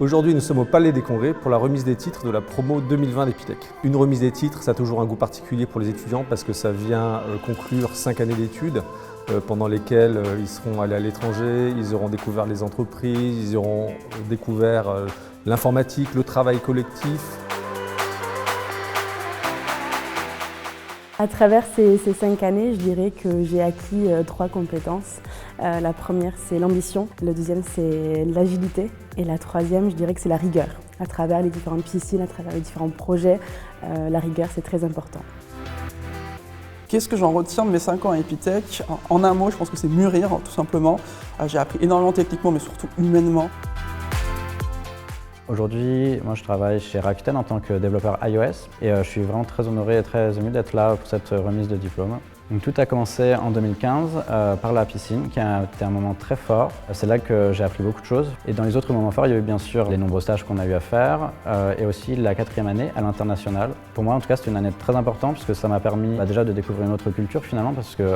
Aujourd'hui, nous sommes au Palais des Congrès pour la remise des titres de la promo 2020 d'Epitech. Une remise des titres, ça a toujours un goût particulier pour les étudiants parce que ça vient conclure 5 années d'études pendant lesquelles ils seront allés à l'étranger, ils auront découvert les entreprises, ils auront découvert l'informatique, le travail collectif. À travers ces 5 années, je dirais que j'ai acquis 3 compétences. La première, c'est l'ambition. La deuxième, c'est l'agilité. Et la troisième, je dirais que c'est la rigueur. À travers les différentes piscines, à travers les différents projets, la rigueur, c'est très important. Qu'est-ce que j'en retiens de mes 5 ans à Epitech? En un mot, je pense que c'est mûrir, tout simplement. J'ai appris énormément techniquement, mais surtout humainement. Aujourd'hui, moi je travaille chez Rakuten en tant que développeur iOS et je suis vraiment très honoré et très ému d'être là pour cette remise de diplôme. Donc, tout a commencé en 2015 par la piscine qui a été un moment très fort. C'est là que j'ai appris beaucoup de choses. Et dans les autres moments forts, il y a eu bien sûr les nombreux stages qu'on a eu à faire et aussi la 4e année à l'international. Pour moi en tout cas, c'était une année très importante puisque ça m'a permis déjà de découvrir une autre culture finalement parce que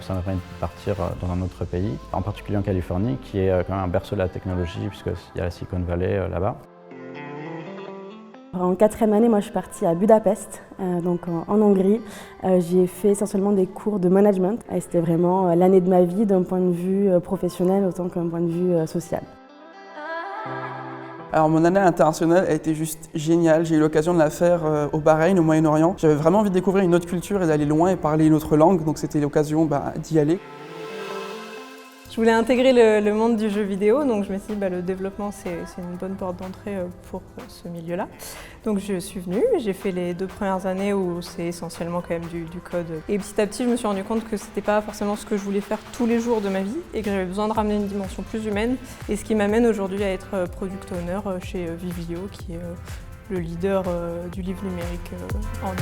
ça m'a permis de partir dans un autre pays, en particulier en Californie qui est quand même un berceau de la technologie puisqu'il y a la Silicon Valley là-bas. En 4e année, moi je suis partie à Budapest, donc en Hongrie. J'ai fait essentiellement des cours de management et c'était vraiment l'année de ma vie d'un point de vue professionnel autant qu'un point de vue social. Alors mon année internationale a été juste géniale. J'ai eu l'occasion de la faire au Bahreïn, au Moyen-Orient. J'avais vraiment envie de découvrir une autre culture et d'aller loin et parler une autre langue, donc c'était l'occasion d'y aller. Je voulais intégrer le monde du jeu vidéo, donc je me suis dit le développement c'est une bonne porte d'entrée pour ce milieu-là. Donc je suis venue, j'ai fait les 2 premières années où c'est essentiellement quand même du code. Et petit à petit je me suis rendu compte que c'était pas forcément ce que je voulais faire tous les jours de ma vie et que j'avais besoin de ramener une dimension plus humaine. Et ce qui m'amène aujourd'hui à être product owner chez Vividio, qui est le leader du livre numérique en Europe.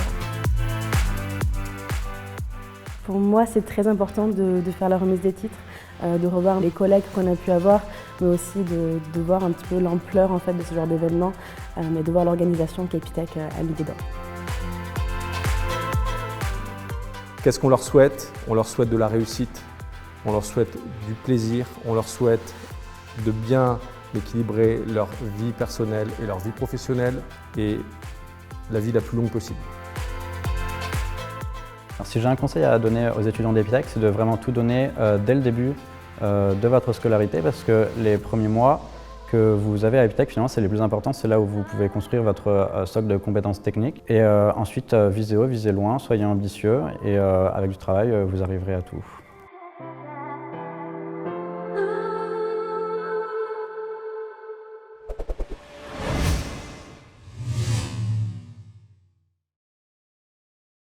Pour moi, c'est très important de faire la remise des titres, de revoir les collègues qu'on a pu avoir, mais aussi de voir un petit peu l'ampleur en fait, de ce genre d'événement, mais de voir l'organisation qu'Epitech a mis dedans. Qu'est-ce qu'on leur souhaite? On leur souhaite de la réussite, on leur souhaite du plaisir, on leur souhaite de bien équilibrer leur vie personnelle et leur vie professionnelle et la vie la plus longue possible. Alors, si j'ai un conseil à donner aux étudiants d'Epitech, c'est de vraiment tout donner dès le début de votre scolarité parce que les premiers mois que vous avez à Epitech, finalement, c'est les plus importants. C'est là où vous pouvez construire votre socle de compétences techniques. Et ensuite, visez haut, visez loin, soyez ambitieux et avec du travail, vous arriverez à tout.